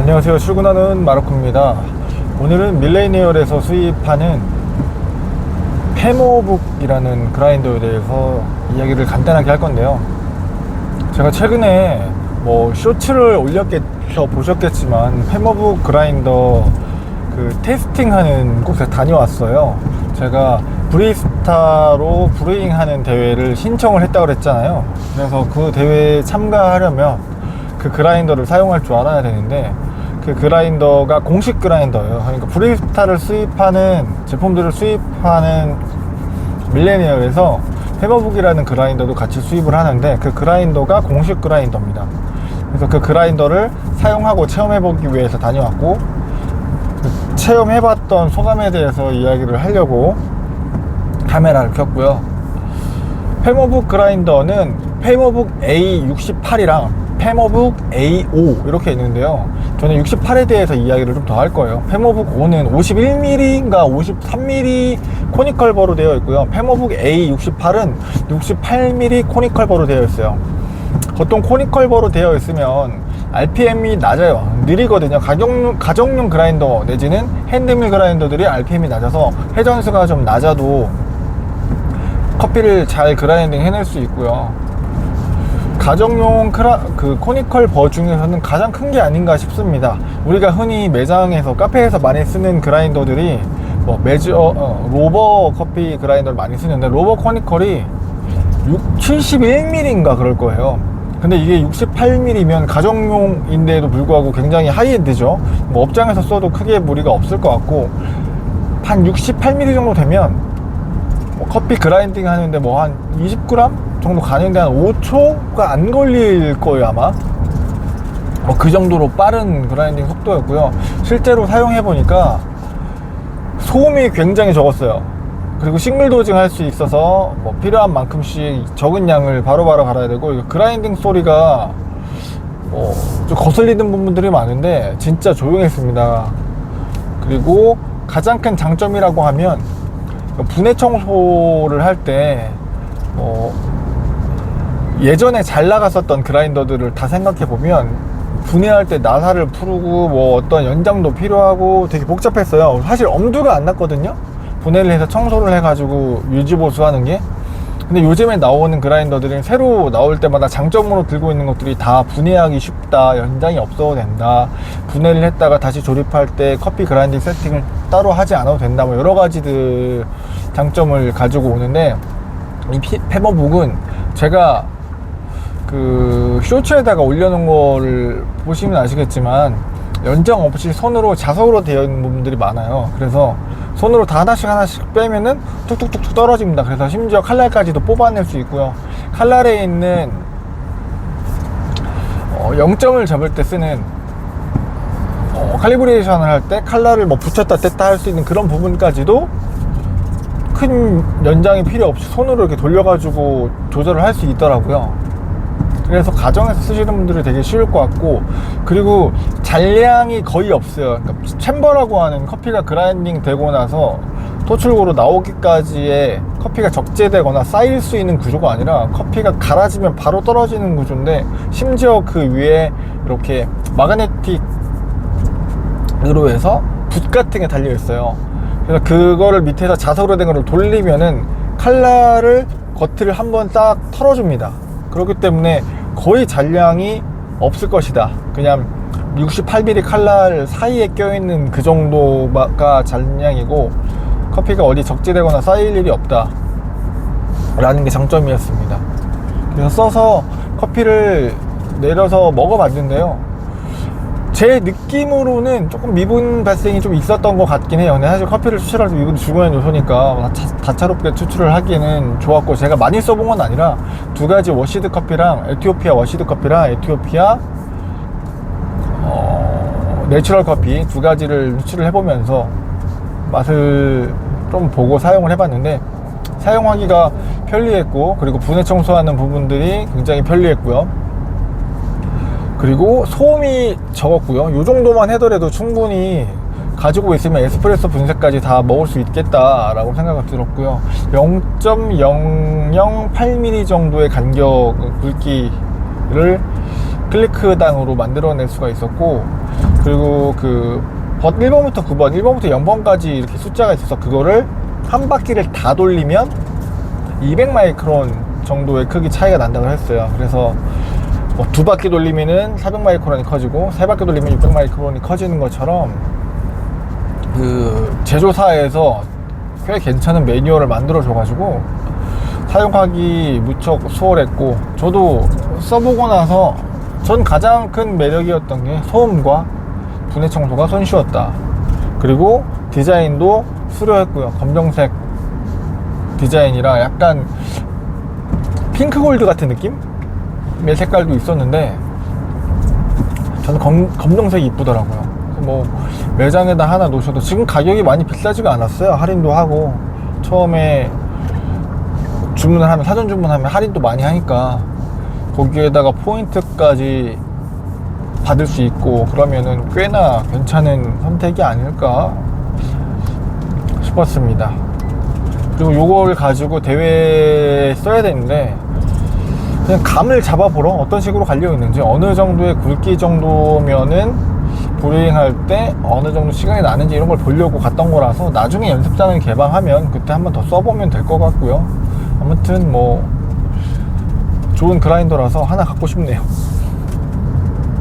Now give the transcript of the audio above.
안녕하세요. 출근하는 마르코입니다. 오늘은 밀레니얼에서 수입하는 페모북이라는 그라인더에 대해서 이야기를 간단하게 할 건데요. 제가 최근에 쇼츠를 올렸겠죠, 보셨겠지만 페모북 그라인더 그 테스팅하는 곳에 다녀왔어요. 제가 브리스타로 브루잉하는 대회를 신청을 했다고 그랬잖아요. 그래서 그 대회에 참가하려면 그 그라인더를 사용할 줄 알아야 되는데, 그 그라인더가 공식 그라인더예요. 그러니까 브리스타를 수입하는 제품들을 수입하는 밀레니얼에서 페모북이라는 그라인더도 같이 수입을 하는데, 그 그라인더가 공식 그라인더입니다. 그래서 그 그라인더를 사용하고 체험해보기 위해서 다녀왔고, 그 체험해봤던 소감에 대해서 이야기를 하려고 카메라를 켰고요. 페모북 그라인더는 페모북 A68이랑 페모북 A5 이렇게 있는데요. 저는 68에 대해서 이야기를 좀 더 할 거예요. 페모북 5는 51mm인가 53mm 코니컬버로 되어 있고요. 페모북 A68은 68mm 코니컬버로 되어 있어요. 보통 코니컬버로 되어 있으면 RPM이 낮아요. 느리거든요. 가정용 그라인더 내지는 핸드밀 그라인더들이 RPM이 낮아서 회전수가 좀 낮아도 커피를 잘 그라인딩 해낼 수 있고요. 가정용 코니컬버 중에서는 가장 큰 게 아닌가 싶습니다. 우리가 흔히 매장에서, 카페에서 많이 쓰는 그라인더들이 로버 커피 그라인더를 많이 쓰는데, 로버 코니컬이 71mm인가 그럴 거예요. 근데 이게 68mm면 가정용인데도 불구하고 굉장히 하이엔드죠. 업장에서 써도 크게 무리가 없을 것 같고, 한 68mm 정도 되면 커피 그라인딩 하는데 한 20g 정도 가는데 한 5초가 안 걸릴 거예요, 아마. 그 정도로 빠른 그라인딩 속도였고요. 실제로 사용해 보니까 소음이 굉장히 적었어요. 그리고 싱글 도징 할 수 있어서 필요한 만큼씩 적은 양을 바로바로 갈아야 되고, 그라인딩 소리가 좀 거슬리는 부분들이 많은데 진짜 조용했습니다. 그리고 가장 큰 장점이라고 하면, 분해 청소를 할 때 예전에 잘 나갔었던 그라인더들을 다 생각해 보면, 분해할 때 나사를 풀고 어떤 연장도 필요하고 되게 복잡했어요. 사실 엄두가 안 났거든요. 분해를 해서 청소를 해가지고 유지보수하는 게. 근데 요즘에 나오는 그라인더들은 새로 나올 때마다 장점으로 들고 있는 것들이 다 분해하기 쉽다, 연장이 없어도 된다, 분해를 했다가 다시 조립할 때 커피 그라인딩 세팅을 따로 하지 않아도 된다, 여러 가지들 장점을 가지고 오는데, 이 페모북은 제가 그 쇼츠에다가 올려놓은 거를 보시면 아시겠지만 연장 없이 손으로 자석으로 되어 있는 부분들이 많아요. 그래서 손으로 다 하나씩 빼면은 뚝뚝뚝 떨어집니다. 그래서 심지어 칼날까지도 뽑아낼 수 있고요. 칼날에 있는 0점을 잡을 때 쓰는 칼리브레이션을 할 때 칼날을 붙였다 뗐다 할 수 있는 그런 부분까지도 큰 연장이 필요 없이 손으로 이렇게 돌려가지고 조절을 할 수 있더라고요. 그래서 가정에서 쓰시는 분들이 되게 쉬울 것 같고, 그리고 잔량이 거의 없어요. 그러니까 챔버라고 하는, 커피가 그라인딩 되고 나서 토출구로 나오기까지의 커피가 적재되거나 쌓일 수 있는 구조가 아니라, 커피가 갈아지면 바로 떨어지는 구조인데, 심지어 그 위에 이렇게 마그네틱으로 해서 붓 같은 게 달려 있어요. 그래서 그거를 밑에서 자석으로 된 거를 돌리면은 칼날을 겉을 한번 싹 털어줍니다. 그렇기 때문에 거의 잔량이 없을 것이다. 그냥 68mm 칼날 사이에 껴있는 그 정도가 잔량이고, 커피가 어디 적재되거나 쌓일 일이 없다 라는 게 장점이었습니다. 그래서 써서 커피를 내려서 먹어봤는데요, 제 느낌으로는 조금 미분 발생이 좀 있었던 것 같긴 해요. 근데 사실 커피를 추출할 때 미분이 중요한 요소니까 다채롭게 추출을 하기에는 좋았고, 제가 많이 써본 건 아니라 두 가지 워시드 커피랑 에티오피아 워시드 커피랑 에티오피아 내추럴 커피 두 가지를 추출을 해보면서 맛을 좀 보고 사용을 해봤는데, 사용하기가 편리했고, 그리고 분해 청소하는 부분들이 굉장히 편리했고요. 그리고 소음이 적었고요. 이 정도만 해더라도 충분히 가지고 있으면 에스프레소 분쇄까지 다 먹을 수 있겠다라고 생각이 들었고요. 0.008mm 정도의 간격 굵기를 클리크당으로 만들어낼 수가 있었고, 그리고 그 1번부터 9번, 1번부터 0번까지 이렇게 숫자가 있어서 그거를 한 바퀴를 다 돌리면 200마이크론 정도의 크기 차이가 난다고 했어요. 그래서 뭐 2바퀴 돌리면은 400마이크론이 커지고 3바퀴 돌리면 600마이크론이 커지는 것처럼 그 제조사에서 꽤 괜찮은 매뉴얼을 만들어 줘가지고 사용하기 무척 수월했고, 저도 써보고 나서 전 가장 큰 매력이었던 게 소음과 분해 청소가 손쉬웠다. 그리고 디자인도 수려했고요. 검정색 디자인이라 약간 핑크 골드 같은 느낌의 색깔도 있었는데 저는 검정색이 이쁘더라고요. 뭐 매장에다 하나 놓으셔도, 지금 가격이 많이 비싸지가 않았어요. 할인도 하고, 처음에 주문을 하면, 사전 주문하면 할인도 많이 하니까 거기에다가 포인트까지 받을 수 있고 그러면은 꽤나 괜찮은 선택이 아닐까 싶었습니다. 그리고 요걸 가지고 대회에 써야 되는데, 그냥 감을 잡아보러 어떤 식으로 갈려 있는지, 어느 정도의 굵기 정도면은 브레이킹할 때 어느 정도 시간이 나는지 이런 걸 보려고 갔던 거라서, 나중에 연습장을 개방하면 그때 한번 더 써보면 될 것 같고요. 아무튼 뭐 좋은 그라인더라서 하나 갖고 싶네요.